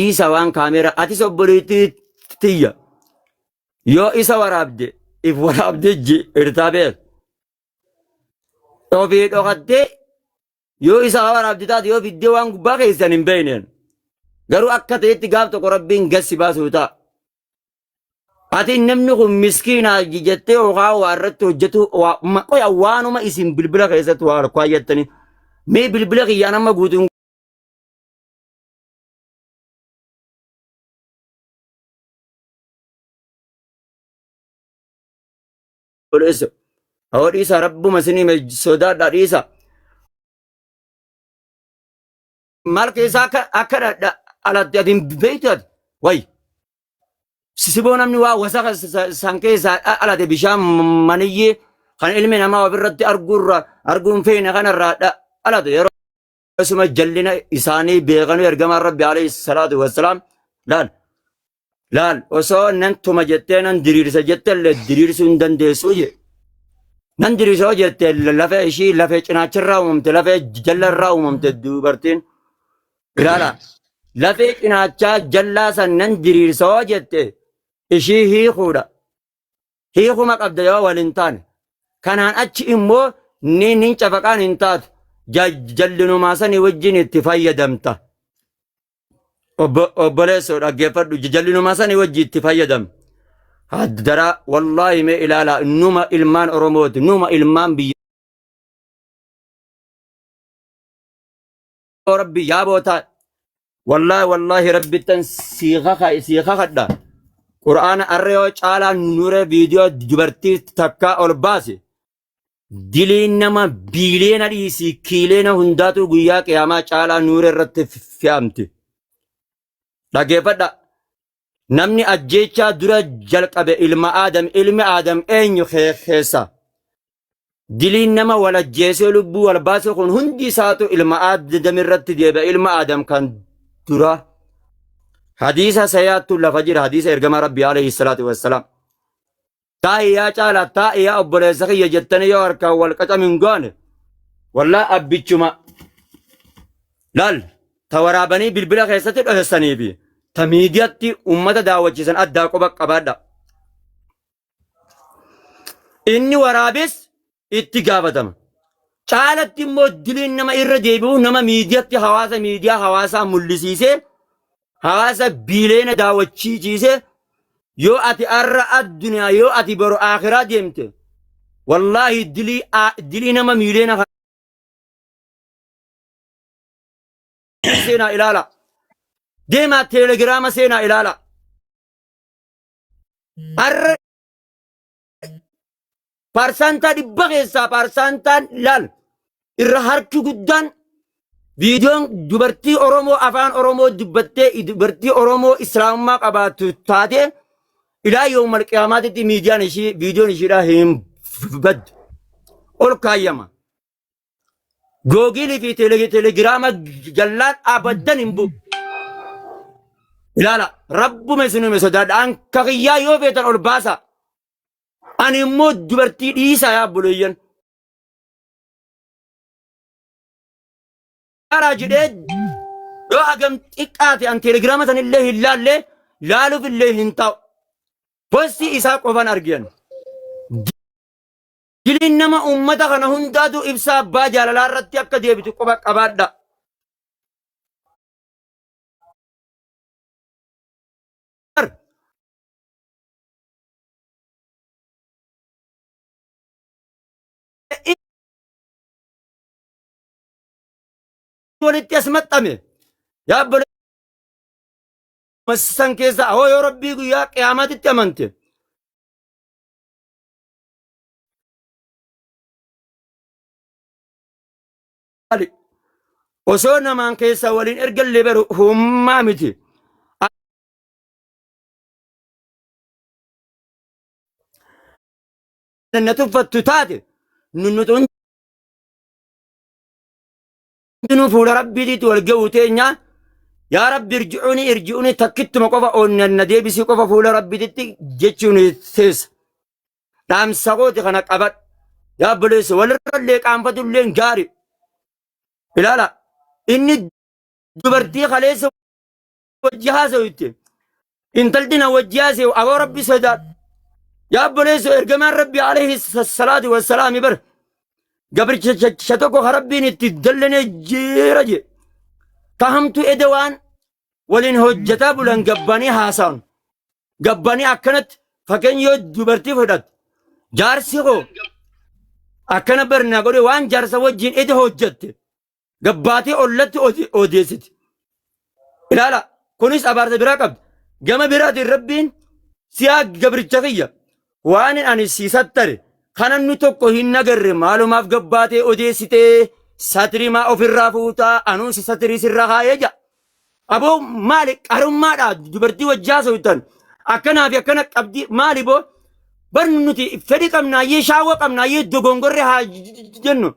isa waan kaameera ati sobboleetti tiyya yoo isa waraabde if waraabde irtaabee ofii dhokattee yoo isa waraabde taate yoo fiddee waan gubbaa keessan hin beekneen garuu akka ta'etti gaaf tokko rabbiin gassi baasuu ta'a. Ati namni kun miskiinaa jettee yookaan waa irratti hojjetu waanuma isin bilbila keessatti waa kaayyattanii mee bilbila kiyyaan amma guutuun Olesa. Awal isa rabbuma sini me sodaadha dhiisa. Maal keessa akka alatti atiin beeytaati. Way. Sisiboo namni waa wasaqa san keessa alate bishaan maniyyee kan ilmi namaa ofirratti arguun feene kanarraa alate yeroo asuma jallina isaanii beekanu ergamaan rabbi alayhi salaatu wassalaam laal osoo nan tuma jettee nan diriirsa jettellee diriirsuu hin dandeessu je. Nan diriirsoo jettee lafee ishii lafee cinaachirraa uumamte lafee jallarraa uumamte dubartiin. Ilaala lafee cinaachaa jallaa san nan diriirsoo jette ishii hiikuudha. Hiikuma qabda yoo waliin taane. Kanaan achi immoo nin cafaqaan hin taatu. Jallinumaa sanii wajjin itti fayyadamta. Obboleessoo dhaggeeffadhu jallinumaa sanii wajji itti fayyadamta. Haddaraa wallaahi mee ilaala numa ilmaan Oromooti numa ilmaan biyya. Rabbi yaaboota wallaahi rabbittan siikakadha. Qur'aana arree caalaa nure viidiyoo dubartii takkaa ol baase. Diliin nama biileena dhiisii kiileena hundaatu guyyaa qiyaamaa caalaa nure irratti fe'amti. Dhaggeeffadha. Namni ajjeechaa dura jalqabe ilmi Aadam eenyu keessa. Diliin nama wal ajjeesee lubbuu wal baase kun hundi isaatu ilma Aadam irratti deebi'a ilma Aadam kan dura. Hadiisa sayaattu lafa jira hadiisa ergama rabbi alayhi salaatu wassalaam. Taa'iyyaa caala taa'iyyaa obboleessa kiyya jettanii yoo harkaan wal qacamin goone wallaa abbichuma laal ta waraabanii bilbila keessatti dhohessaniifi ta miidiyaatti ummata daawwachiisan addaa quba qabaadha. Inni waraabes itti gaafatama. Caalatti immoo diliin nama irra deebi'u nama miidiyaatti miidiyaa hawaasaa mul'isiisee hawaasa biileena daawwachiisiisee yoo ati arra addunyaa yoo ati boru akhiraa deemte wallaahi dilii nama miileena seenaa ilaala. Deemaa teelegiraama seenaa ilaala. Arra parsantaa dhibba keessaa parsantaan laal irra harki guddaan viidiyoon dubartii Oromoo afaan Oromoo dubbattee dubartii Oromoo islaamummaa qabaattu taate ilaa yawmal qiyaamaatitti miidiyaan ishii viidiyoon ishiidhaa hin baddu ol kaayyama. Googilii fi teelegiraama jallaan abaddan hin bu'u. Ilaala rabbuma isinuma sodaadha anka kiyyaa yoo feetan ol baasa. Ani immoo dubartii dhiisaa yaa buleeyyan. Karaa jedhee yoo hagam xiqqaate an teelegiraama sanillee hin laallee laaluuf illee hin ta'u. Postii isaa qofan argiyan. Diliin nama ummata kana hundaatu ibsa abbaa jaalalaa irratti akka deebitu qofa qabaadha. Walitti as maxxame yaa massan keessa hoo yoo rabbii guyyaa qiyaamaatitti amante osoo namaan keessa waliin ergallee beru hummaa miti. Na tuffattu taate nunnutuun fuula rabbiitiitti wal ga'uu teenyaa yaa rabbi irji'uuni takkittuma qofa oonnanna deebisii qofa fuula rabbiititti jechuun teessa. Dhaamsa kooti kana qabadhu yaa obboleessa walirrallee qaanfatullee gaari. Ilaala inni dubartii kaleessa وجهازه يتي إن تلدنا وجهازه أبو ربي سداد يا بوليس إرجمان ربي عليه الصلاة والسلام يبر قبل شتوكو خربين تدلنا جيرجي فهمت إدوان ولين هجتا بلان قباني حاسان قباني أكنت فكن يو دبرتي فدد جارسي خو أكنا برنا قولي وان جارسا وجين إده هجت قباتي أولت أوديست لا لا كونيس أبارت براكب قام براد الربين سياق قبر الجغية وان أني سيستر خانا نتوكو هنگر معلومات قباتي أوديستي ساتري ما أوفر رافوتا أنو ساتري سرها يجا أبو مالك أرم مالا دبرتي وجاسو يتن أكنا في أكنا أبدي مالي بو برنوتي فريق أمنا يشاوة أمنا يدوغنغر ها جنو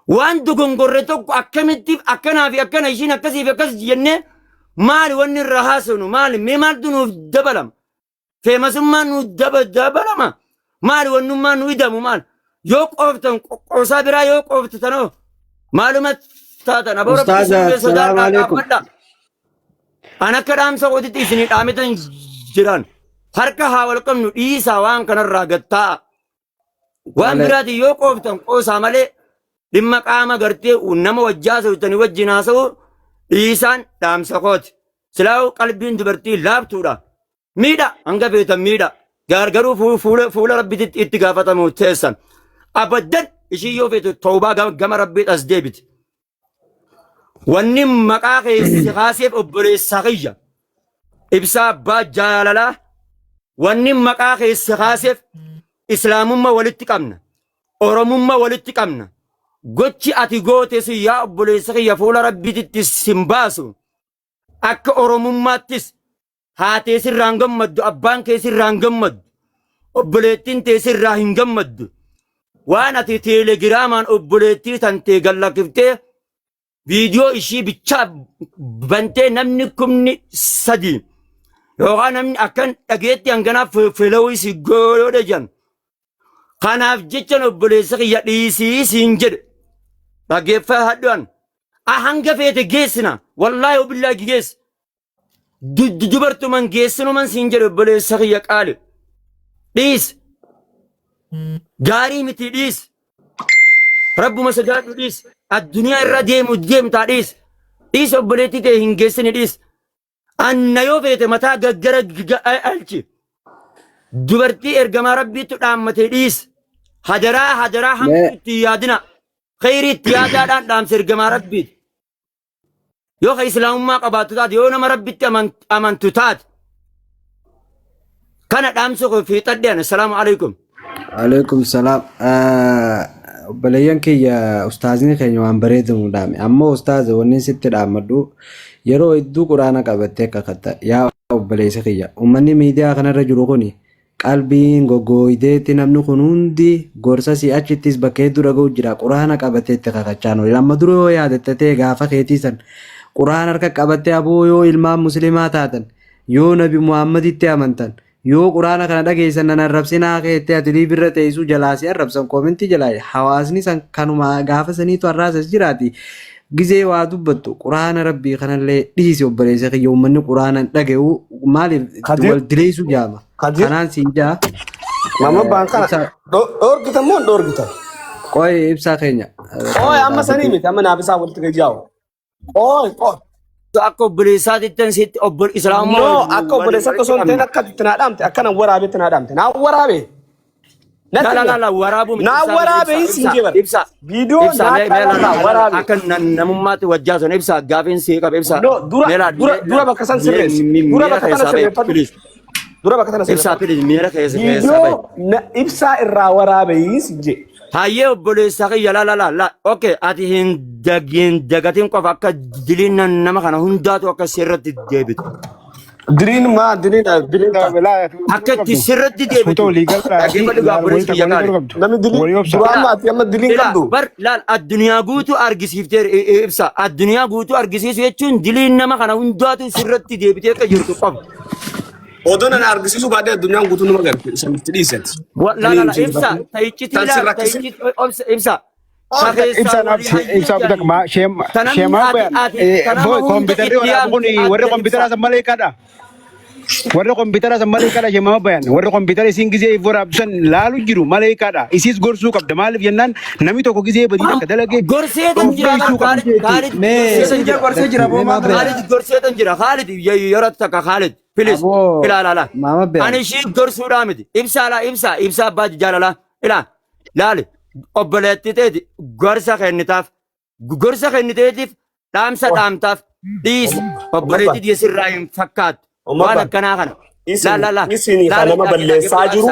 وان دوغنغر توك أكمتي أكنا في أكنا يشين أكسي في أكسي جنة مالي وان الرهاسونو مالي ميمال دونو دبلم في مسمان دبلم مالي وانو ما نويدمو مال يوك أوفتن قصابرا يوك أوفتنو معلومات تاتنا أبو ربي السلام عليكم. أنا كلام سويت تيسني آمتن جيران حركة حاولكم نيسا وان كان الراجتا وان برادي يوقفتم قوسا مالي لما قام غرتي ونما وجاسو وجناسو إيسان دام سقوت سلاو قلبين دبرتي لابتورا ميدا أنغا بيتا ميدا غارغرو فول ربي اتقافة موتيسان أبدا إشي يوفيتو توبا غم ربي أسديبت واني مقاقي سخاسيف أبري ساقية إبسا با جالالا واني مقاقي سخاسيف إسلامما ولتقامنا أورمما ولتقامنا قوتي أتي قوتي يا أبري ساقية فول ربي تتسمباسو أكا أورمما تس هاتي سرانغم مد أبان كي سرانغم مد أبريتين تي سرانغم مد وانا تي تيليجرامان أبريتي تنتي غلقفتي فيديو إشي بتشاب بنتي نمني كمني سدي يوغا نمني أكن أجيتي أنغنا فلوي سيقولو دجان خاناف جيتشن أبوليسي يأليسي سينجر بقيفة هدوان أهنغ فيت جيسنا والله وبالله جيس دبرتو من جيسنو من سينجر أبوليسي يقال ليس جاري متي ليس رب مسجد ليس الدنيا الرديم وديم تاريس ليس أبوليتي تهنجسني ليس أنا يوفيت متى جرى ألشي دبرتي إرجما ربي تدعمتي ليس هدرا هم تيادنا خير تيادا دام سرجما ربي يو خي إسلام ما قبضت تاد يو نما ربي أمن تتاد كان دام سوق في تدين السلام عليكم عليكم السلام بليان كي يا أستاذني خيني وان بريد مدامي أما أستاذ وني ست العمدو يرو إدو قرانا قبتك كتا يا بليس خيا ومني ميديا خنا رجلوني قلبين غوغويدت نمنو خنوندي غورسا سي اچتيس بكيدو رغو جرا قرانا قبتك كاچانو لما درو يادتته غافا خيتيسن قران رك قبته ابو يو علم مسلماتاتن يو نبي محمد تيامنتن yoo quraana kana dhageessan nan arrabsinaa keettee ati birra teessu jalaasii arrabsan koomentii jalaa hawaasni san kanuma gaafa saniitu arraasas jiraati gizee waa dubbattu quraana rabbii kanallee dhiisi obboleessa kiyya uummanni quraanan dhaga'u maaliif wal dileessu jaama kanaan siin jaa mama baan kana dhoorgitan moo dhoorgitan qoy ibsaa keenya amma sanii miti amma naafisaa walitti gajaawu qoy Ako berisa titen sit obor Islam no ako berisa to son ten akka tinadamte akkana warabe tinadamte na warabe la warabu na warabe sinjebar ibsa video na warabe akan namummat wajjason ibsa gafin si kab ibsa no dura bakasan sirres dura bakasan sirres dura bakasan sirres ibsa please mera kaysa video na ibsa irra warabe sinje haye obbolesa kiyya la okay ati hin dagatin qof akka dilin nama kana hundaatu akka sirratti deebitu dilin akka sirratti deebitu nami dilin durama ati amma dilin qabdu bar laal addunyaa guutu argisiifte ibsa addunyaa guutu argisiisu jechuun dilin nama kana hundaatu sirratti deebitee akka jirtu qof Odonan argisiisu baadee addunyaan guutuu nama gargaara sanitti dhiisati. La ibsa ta'ichiti ibsa ibsa budak ma shema bayan boy computer wala kuni warra computer sa malaikada warra computer sa malaikada shema bayan warra computer isin gize ibora absan lalu jiru malaikada isis gorsu qabda malif yennan nami to ko gize badi ka dalage gorseetan jira Khalid Khalid gorseetan jira Khalid yaratta ka Khalid please ila Mama Bear. ani shi gorsu ramidi ibsa bad jalala ila lale obboleettiteeti gorsa kenniteetiif dhaamsa dhaamtaaf dhiisi obboleettit yesirraa hin fakkaatu waan akkanaa kana isin kanama balleessaa jiru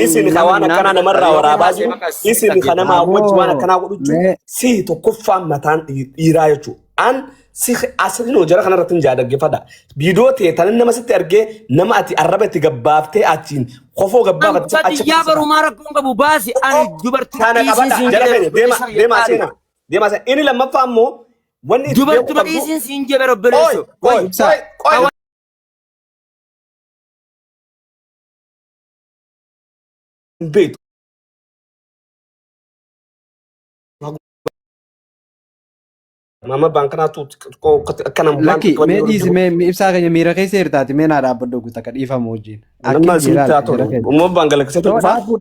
isin waan akkanaa namarraa waraabaa jiru isin kanama wajji waan akkanaa godhuchu si tokkoffaan mataan dhiiraa jechuudha si asirri jara kanarratti hin jaadaggeeffadha biidoo ta'e tanan nama sitti argee nama ati arraba itti gabbaaftee achiin kofoo gabbaafatte achi yaa barumaa rakkoon qabu baasi ani dubartii kana qabadha jara keenya deemaa seenaa inni lammaffaa ammoo wanni dubartuma dhiisiin siin jee bara obboleessu beetu Mama bankana tu kana Laki me dhiisi me ibsaa keenya miira keessa hirtaati mee naa dhaabbadhu takka dhiifamu wajjin. Amma sinta to. Umma bangala keessa to.